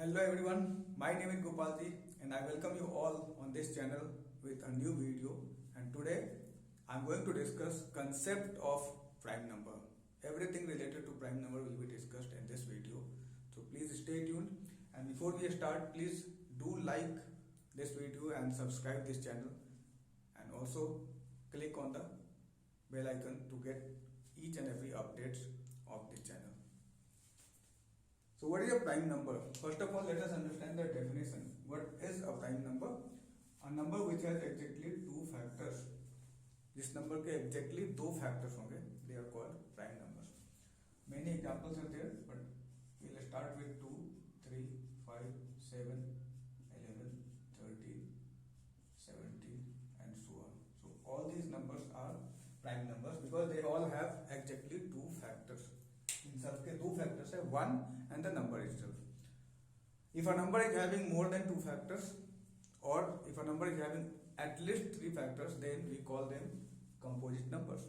Hello everyone, my name is Gopalji and I welcome you all on this channel with a new video, and today I am going to discuss concept of prime number. Everything related to prime number will be discussed in this video, so please stay tuned. And before we start, please do like this video and subscribe this channel, and also click on the bell icon to get each and every updates of this channel. So what is a prime number? First of all, let us understand the definition. What is a prime number? A number which has exactly two factors. जिस number के exactly दो factors होंगे, they are called prime numbers. Many examples are there, but we will start with 2, 3, 5, 7, 11, 13, 17 and so on. So all these numbers are prime numbers because they all have exactly two factors. इन सब के दो factors है, one and the number itself. If a number is having more than two factors और if a number is having at least three factors, then we call them composite numbers.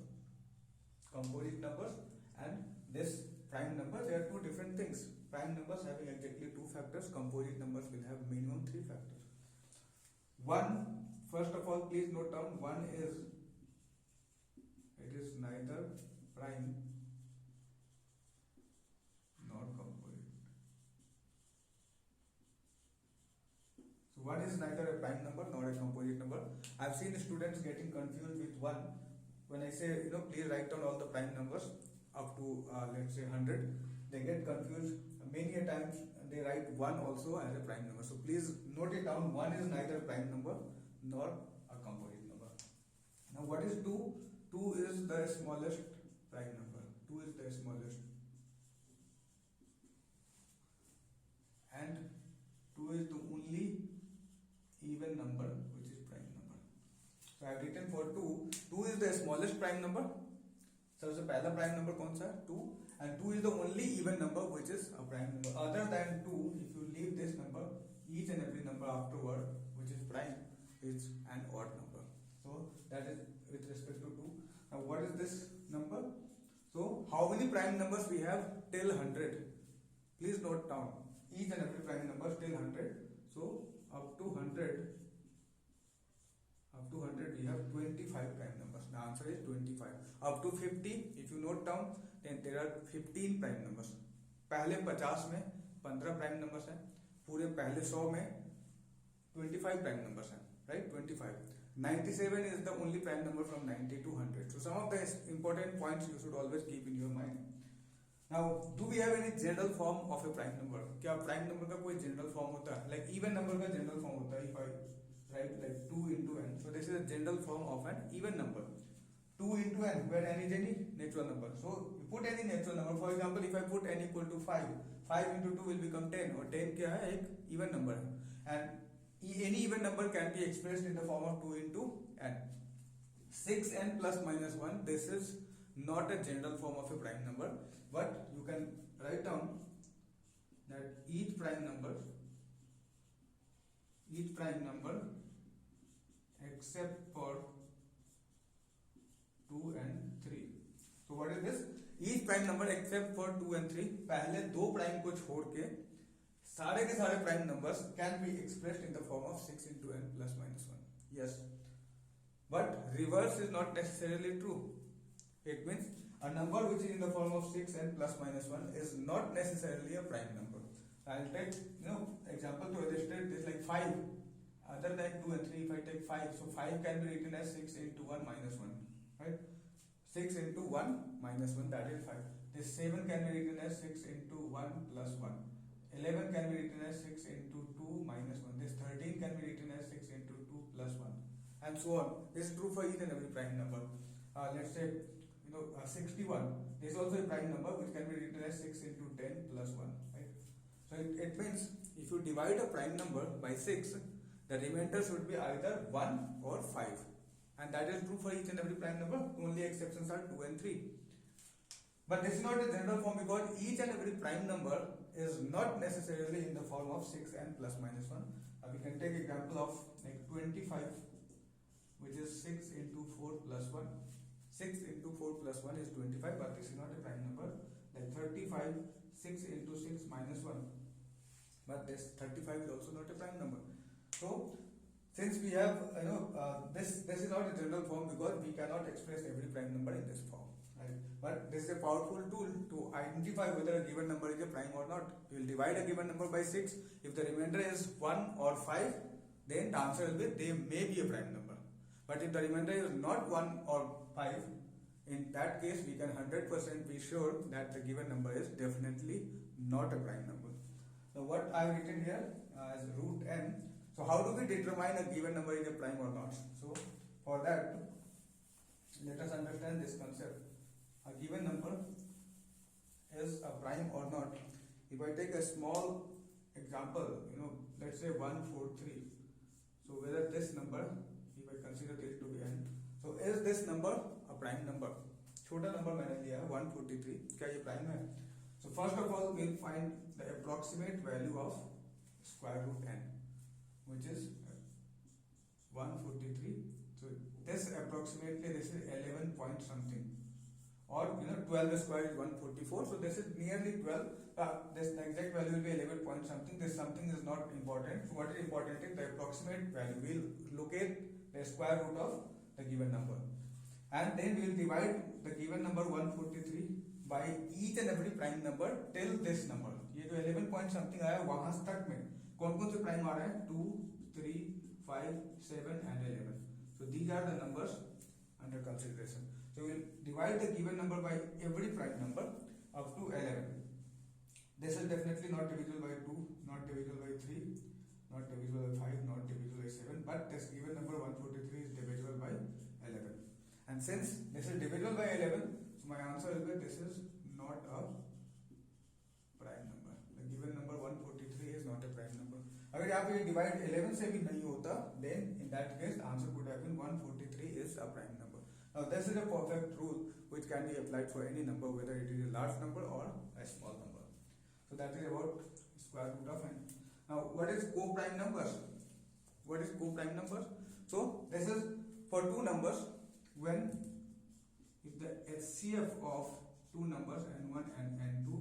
Composite numbers and this prime number, they are two different things. Prime numbers having exactly two factors, composite numbers will have minimum three factors. One, first of all please note down, one is, it is neither prime nor composite. So one is neither a prime number nor a composite number. I have seen students getting confused with one. When I say, please write down all the prime numbers up to let's say 100, they get confused. Many a times they write one also as a prime number. So please note it down. One is neither a prime number nor a composite number. Now what is 2? 2 is the smallest prime number. 2 is the smallest. And 2 is the only even number which is prime number. So I have written for 2. 2 is the smallest prime number. सबसे पहला prime number कौन सा है? 2. And 2 is the only even number which is a prime number. Other than 2, if you leave this number, each and every number afterward which is prime is an odd number. So that is with respect to 2. Now what is this number? So how many prime numbers we have till 100? Please note down. Each and every prime number till 100. So up to 100 we have 25 prime numbers. The answer is 25. Up to 50, if you note down, then there are 15 prime numbers. पहले 50 में 15 prime numbers हैं. पूरे पहले 100 में 25 prime numbers हैं, right? 25. 97 is the only prime number from 90 to 100. So some of the important points you should always keep in your mind. Now, do we have any general form of a prime number? क्या prime number का कोई general form होता है? Like even number का general form होता है. If I write like 2 into n, so this is a general form of an even number. 2 into n, where n is any natural number. So you put any natural number. For example, if I put n equal to 5, 5 into 2 will become 10. और 10 क्या है? एक even number है. And any even number can be expressed in the form of 2 into n. 6n plus minus 1. This is not a general form of a prime number, but you can write down that each prime number except for 2 and 3. So what is this? Each prime number except for 2 and 3. पहले दो prime को छोड़ के सारे के सारे prime numbers can be expressed in the form of 6 into n plus minus 1. Yes, but reverse is not necessarily true. It means a number which is in the form of 6n plus minus 1 is not necessarily a prime number. I'll take example to illustrate this, like 5. Other than 2 and 3, if I take 5, so 5 can be written as 6 into 1 minus 1, right? 6 into 1 minus 1, that is 5. This 7 can be written as 6 into 1 plus 1. 11 can be written as 6 into 2 minus 1. This 13 can be written as 6 into 2 plus 1, and so on. This is true for each and every prime number. Let's say 61. This is also a prime number which can be written as 6 into 10 plus 1, right? So it means if you divide a prime number by 6, the remainder should be either 1 or 5, and that is true for each and every prime number. Only exceptions are 2 and 3. But this is not a general form because each and every prime number is not necessarily in the form of 6n plus minus 1. We can take example of like 25, which is 6 into 4 plus 1. 6 into 4 plus 1 is 25, but this is not a prime number. Then 35, 6 into 6 minus 1. but this 35 is also not a prime number. So since we have this is not a general form because we cannot express every prime number in this form, right? But this is a powerful tool to identify whether a given number is a prime or not. We will divide a given number by 6. If the remainder is 1 or 5, then the answer will be they may be a prime number. But if the remainder is not 1 or 5, in that case we can 100% be sure that the given number is definitely not a prime number. So what I have written here as root n. So how do we determine a given number is a prime or not? So for that, let us understand this concept. A given number is a prime or not. If I take a small example, let's say 143. So whether this number, if I consider this to be n, so is this number a prime number? छोटा number मैंने लिया है 143, क्या ये prime है? So first of all we'll find the approximate value of square root n, which is 143. So this approximately this is 11 point something, or 12 square is 144. So this is nearly 12. This the exact value will be 11 point something. This something is not important. So what is important is the approximate value. We'll locate the square root of the given number, and then we will divide the given number 143 by each and every prime number till this number. ये जो 11 point something आया वहां तक में कौन कौन से prime आ रहे हैं? 2, 3, 5, 7 and 11. So these are the numbers under consideration. So we will divide the given number by every prime number up to 11. This is definitely not divisible by 2, not divisible by 3, not divisible by 5, not divisible by 7, but this given number 143 is divisible by 11. And since this is divisible by 11, so my answer will be this is not a prime number. The given number 143 is not a prime number. अगर यहाँ पे divide 11 से भी नहीं होता, then in that case the answer could have been 143 is a prime number. Now this is a perfect rule which can be applied for any number, whether it is a large number or a small number. So that is about square root of n. Now what is co-prime numbers? What is co-prime numbers? So this is for two numbers when if the HCF of two numbers n1 and n2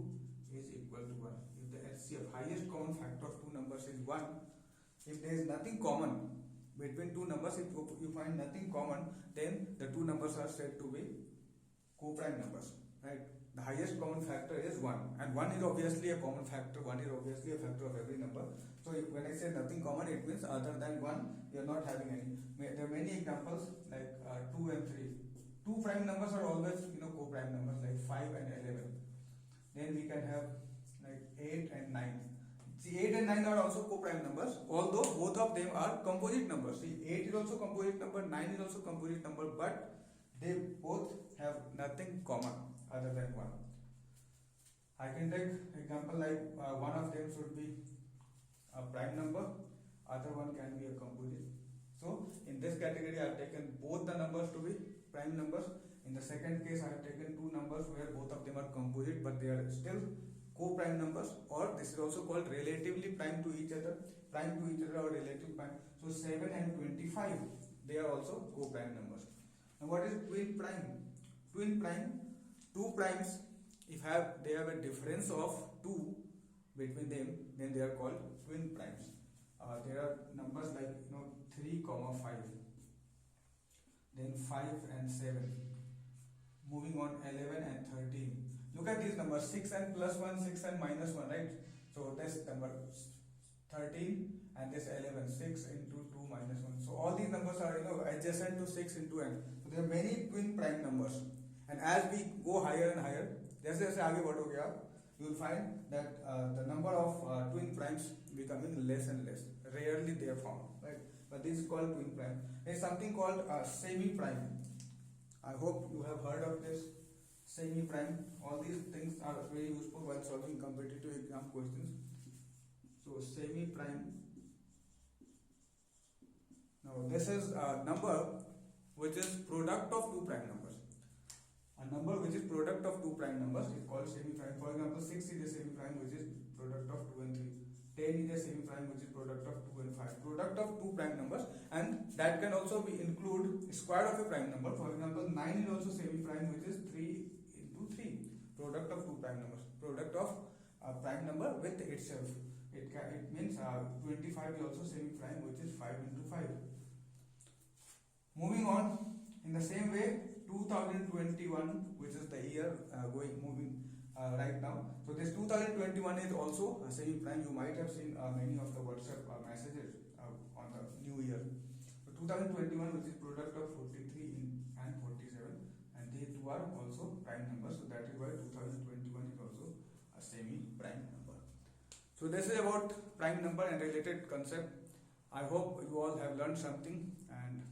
is equal to 1. If the HCF, highest common factor of two numbers, is 1, if there is nothing common between two numbers, if you find nothing common, then the two numbers are said to be co-prime numbers, right? The highest common factor is 1, and 1 is obviously a common factor. 1 is obviously a factor of every number. So when I say nothing common, it means other than 1 you are not having any. There are many examples like 2 and 3. Two prime numbers are always co-prime numbers, like 5 and 11. Then we can have like 8 and 9. See, 8 and 9 are also co-prime numbers, although both of them are composite numbers. See, 8 is also composite number, 9 is also composite number, but they both have nothing common other than 1. I can take example like one of them should be a prime number, other one can be a composite. So in this category I have taken both the numbers to be prime numbers. In the second case I have taken two numbers where both of them are composite but they are still co-prime numbers, or this is also called relatively prime to each other or relative prime. So 7 and 25, they are also co-prime numbers. Now what is twin prime? Twin prime, two primes, if they have a difference of 2 between them, then they are called twin primes. There are numbers like 3, 5, then 5 and 7, moving on 11 and 13. Look at these numbers, 6 and plus 1, 6 and minus 1, right? So this number 13 and this 11, 6 into 2 minus 1. So all these numbers are adjacent to 6 into n. So there are many twin prime numbers, and as we go higher and higher, जैसे जैसे आगे बढ़ोगे आप, you will find that the number of twin primes becoming less and less. Rarely they are found, right? But this is called twin prime. There is something called semi-prime. I hope you have heard of this. Semi-prime. All these things are very useful while solving competitive exam questions. So semi-prime. Now this is a number which is product of two prime numbers. A number which is product of two prime numbers is called semi-prime. For example, 6 is a semi-prime which is product of 2 and 3. 10 is a semi-prime which is product of 2 and 5. Product of two prime numbers, and that can also be include square of a prime number. For example, 9 is also semi-prime which is 3 into 3. Product of two prime numbers. Product of a prime number with itself. It means 25 is also semi-prime, which is 5 into 5. Moving on, in the same way, 2021, which is the year moving right now. So this 2021 is also a semi-prime. You might have seen many of the WhatsApp messages on the new year. So 2021, which is product of 43 and 47, and they two are also prime numbers. So that is why 2021 is also a semi-prime number. So this is about prime number and related concept. I hope you all have learned something, and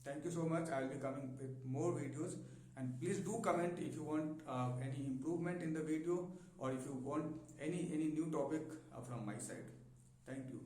thank you so much. I will be coming with more videos, and please do comment if you want any improvement in the video, or if you want any new topic from my side. Thank you.